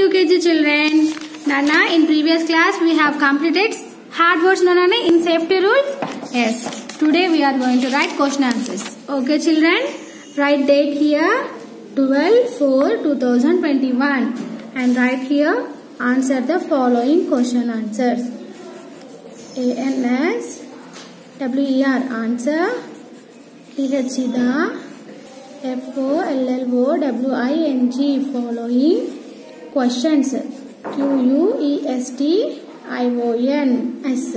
UKG children. Nana, in previous class we have completed hard words Nana in safety rules. Yes. Today we are going to write question answers. Okay children. Write date here 12/4/2021 and write here answer the following question answers. ANSWER answer. THEDA FOLLOWING following questions. QUESTIONS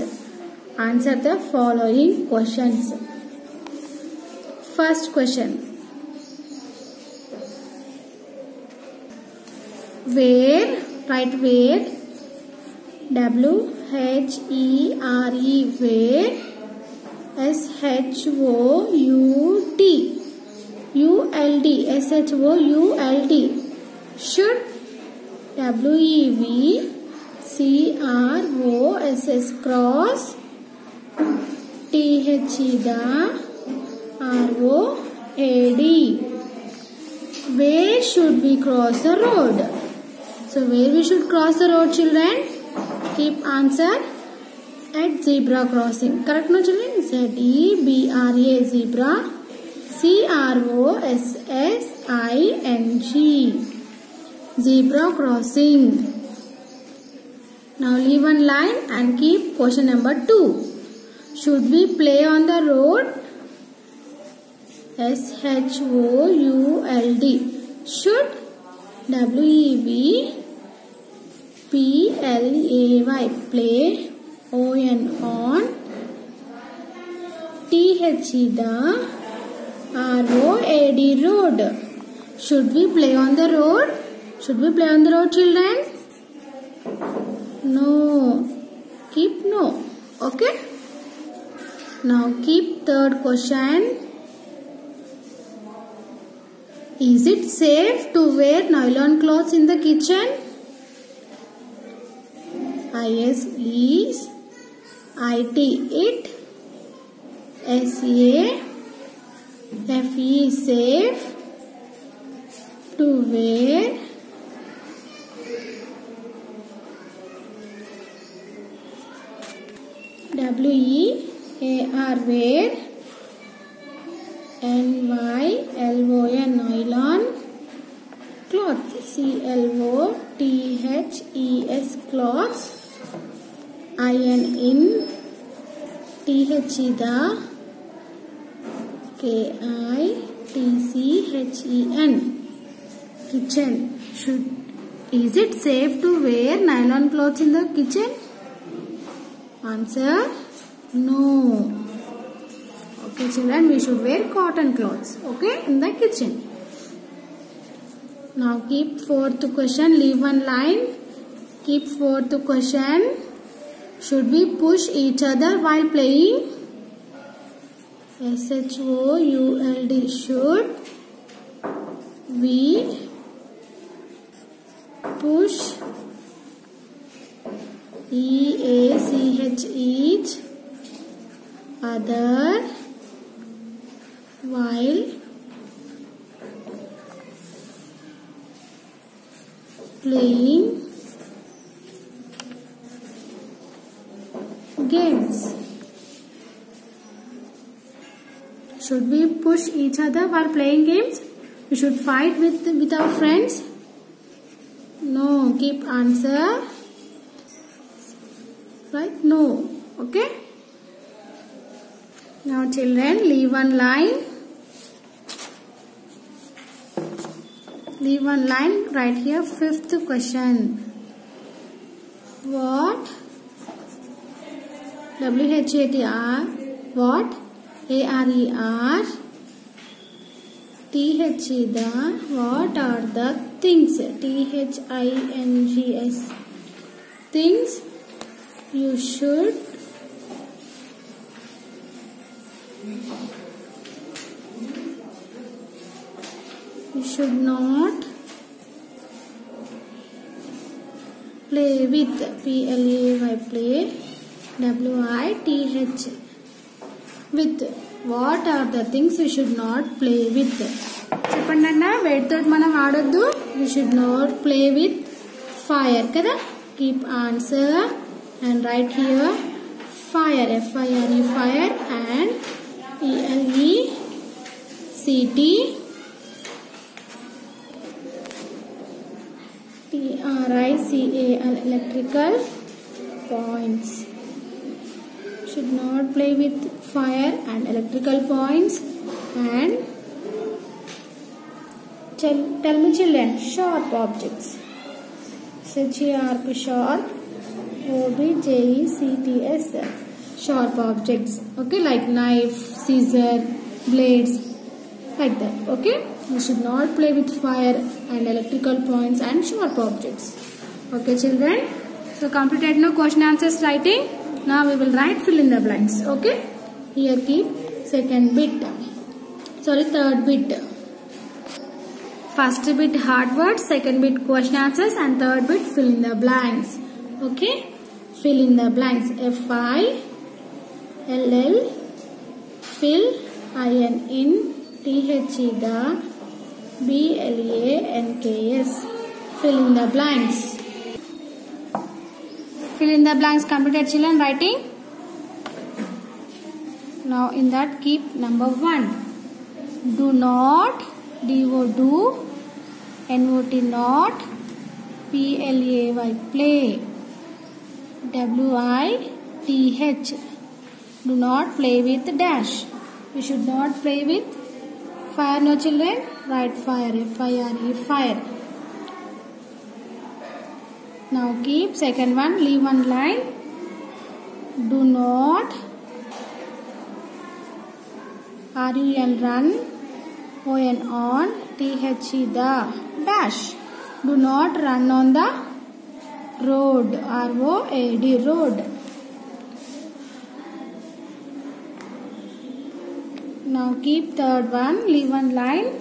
answer the following questions. First question. Where, write where, WHERE, where, SHOUT, ULD, SHOULD, should, WEVCROSS, cross, THEDA, ROAD. Where should we cross the road? So where we should cross the road children? Keep answer at zebra crossing. Correct no children? ZEBRA, zebra. CROSSING, zebra crossing. Now leave one line and keep question number 2. Should we play on the road? SHOULD, should, WEVPLAY, play, on, THEDA, ROAD, road. Should we play on the road? Should we play on the road children? No. Keep no. Okay. Now keep third question. Is it safe to wear nylon cloths in the kitchen? IS is, IT it, SA FE safe to wear, WEAR wear, NYLON nylon cloth, CLOTHES cloths, in, THEDA, KITCHEN, kitchen. Is it safe to wear nylon clothes in the kitchen? Answer, no. Okay children, we should wear cotton clothes, okay, in the kitchen. Now keep fourth question, leave one line. Keep fourth question. Should we push each other while playing? SHOULD, should we push EACH each other while playing games? Should we push each other while playing games? We should fight with our friends? No. Keep answer right, no. Okay. Now children, leave one line. Leave one line. Write here fifth question. What? WHATR, what? ARER, THEDA, what are the things? THINGS, things you should not play with. PLAY, play, WITH, with. What are the things we should not play with? చెప్పండి అన్న, వేటితో మనం ఆడొద్దు. We should not play with fire kada. Keep answer and write here fire, F-I-R-E, fire, and E-L-E-C-T T-R-I-C-A-L, electrical points. Should not play with fire and electrical points. And tell me children, sharp objects. S-H-A-R-P, sharp, O-B-J-E-C-T-S, sharp objects. Okay, like knife, scissor, blades, like that. Okay, we should not play with fire and electrical points and sharp objects. Okay children, so completed now question answers writing. Now we will write fill in the blanks. Okay, here keep third bit. First bit hard words, second bit question answers, and third bit fill in the blanks. Okay, fill in the blanks. F-I-L-L, fill, I-N, in, T-H-E, the, B-L-A-N-K-S, fill in the blanks. Fill in the blanks completed children writing. Now in that keep number 1. Do not, D-O, do, N-O-T, not, P-L-A-Y, play, W-I-T-H, do not play with dash. We should not play with fire, no children. Write fire, F-I-R-E, fire. Now keep second one, leave one line. Do not, R-U-N, run, O-N, on, T-H-E, the, dash. Do not run on the road, R-O-A-D, road. Now keep third one, leave one line.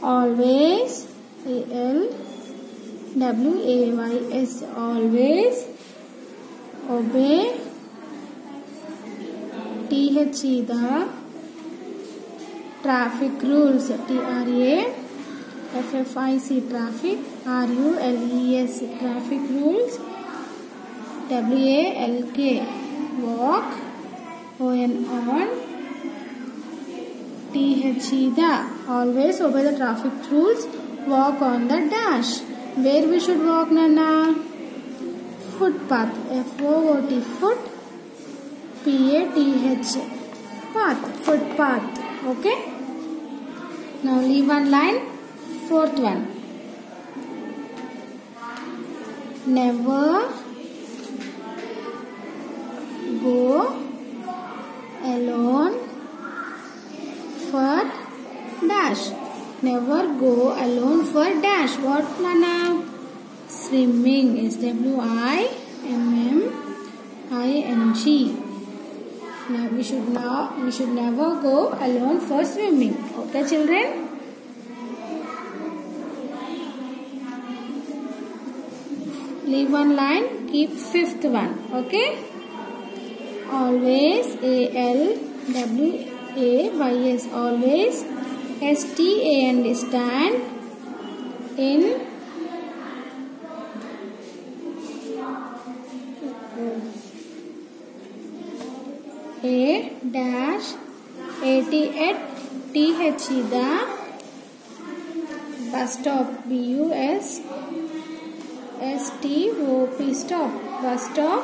Always, A-L-W-A-Y-S, always, obey, T-H-E, the, traffic rules, T-R-A-F-F-I-C, traffic, R-U-L-E-S, traffic rules, W-A-L-K, walk, O-N, on, T-H-E, the, always obey the traffic rules, walk on the dash. Where we should walk, Nana? Footpath, F-O-O-T, foot, P-A-T-H, path, footpath. Okay. Now leave one line. Fourth one. Never go alone for dash. Never go alone for dash. What, Nana? Swimming is W-I-M-M-I-N-G. Now we should never go alone for swimming. Okay, children? Leave one line. Keep fifth one. Okay? Always, A-L-W-A-Y-S, always, S-T-A-N-D, stand, in, A dash A-T-H-E, the bus stop, B-U-S-S-T-O-P, stop, bus stop,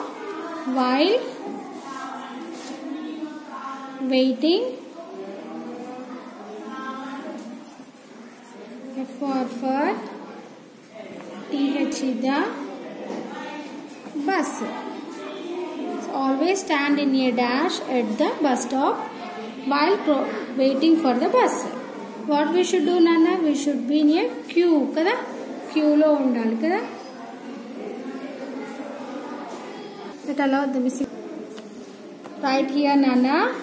while waiting, F for T-H-E, the bus. Always stand in a dash at the bus stop while waiting for the bus. What we should do, Nana? We should be in a queue, kada? Queue lo undali, kada? Let allow the missing. Right here, Nana.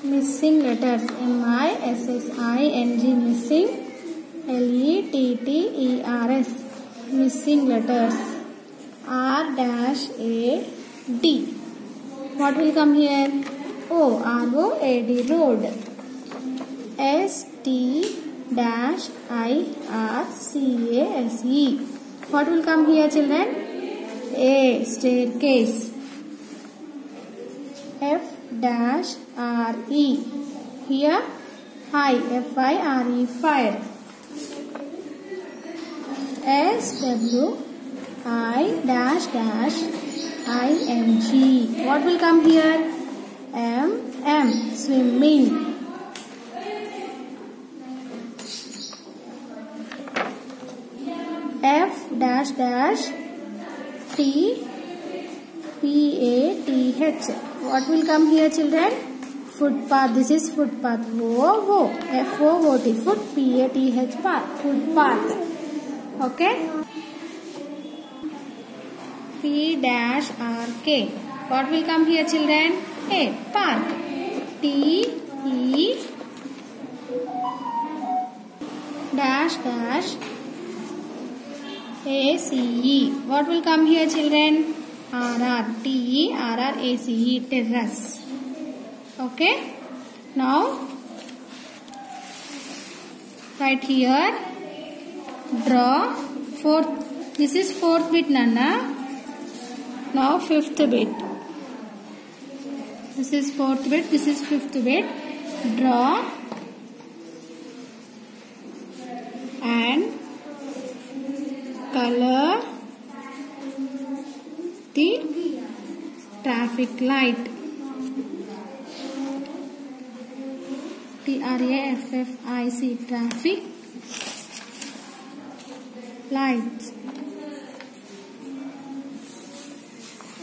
Missing letters. M-I-S-S-I-N-G, missing. L-E-T-T-E-R-S, missing letters. R-A-D. What will come here? O, R-O-A-D, road. S-T dash I-R-C-A-S-E. What will come here, children? A. Staircase. F-R-E. Here I. F-I-R-E. Fire. S-W-I-I-N-G. What will come here? M. Swimming. F-T-P-A-T-H. What will come here, children? Footpath. This is footpath. F-O-O-T. Foot. P-A-T-H. Path. Footpath. Okay. P-R-K. What will come here, children? A. Park. T-E dash A-C-E. What will come here, children? R-R. T-E-R-R-A-C-E. Terrace. Okay. Now, right here, draw fourth. This is fourth bit, Nana. Now, fifth bit. This is fourth bit. This is fifth bit. Draw and color the traffic light. T-R-A-F-F-I-C. Traffic lights.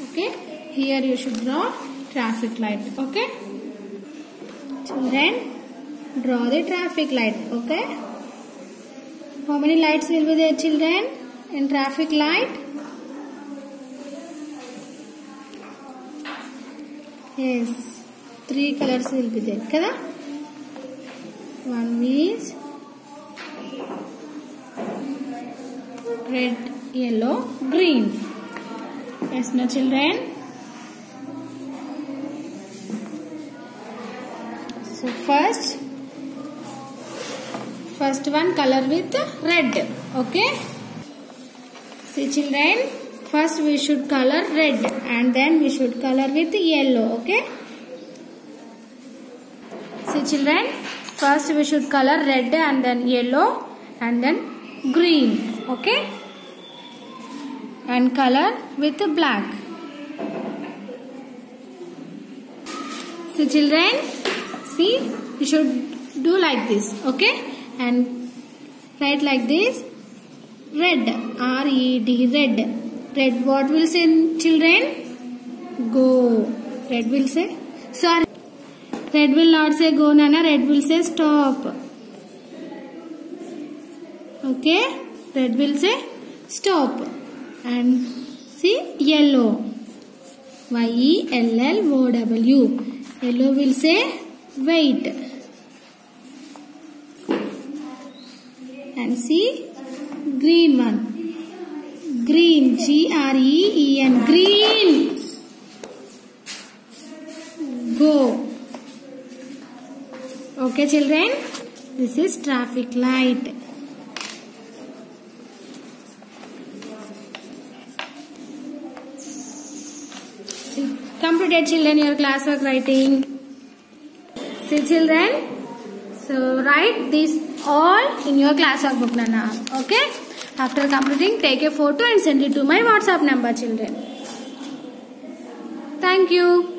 Okay. Here you should draw traffic light. Okay. Children, draw the traffic light. Okay. How many lights will be there, children, in traffic light? Yes, 3 colors will be there. Kada? One is red, yellow, green. Yes, no, children? So first one color with red. Okay. See, children, first we should color red and then we should color with yellow. Okay. See, children, first we should color red and then yellow and then green. Okay. And color with black. See, children, see, you should do like this. Okay. And write like this. Red. R-E-D. Red. Red. What will say, children? Go. Red will say. Sorry. Red will not say go, Nana. Red will say stop. Okay. Red will say stop. And see, yellow. Y-E-L-L-O-W. Yellow will say wait. And see, green one. Green. G-R-E-E-N. Green. Go. Okay, children. This is traffic light. Completed, children, your classwork writing. See, children. So, write this all in your classwork book, Nana. Okay? After completing, take a photo and send it to my WhatsApp number, children. Thank you.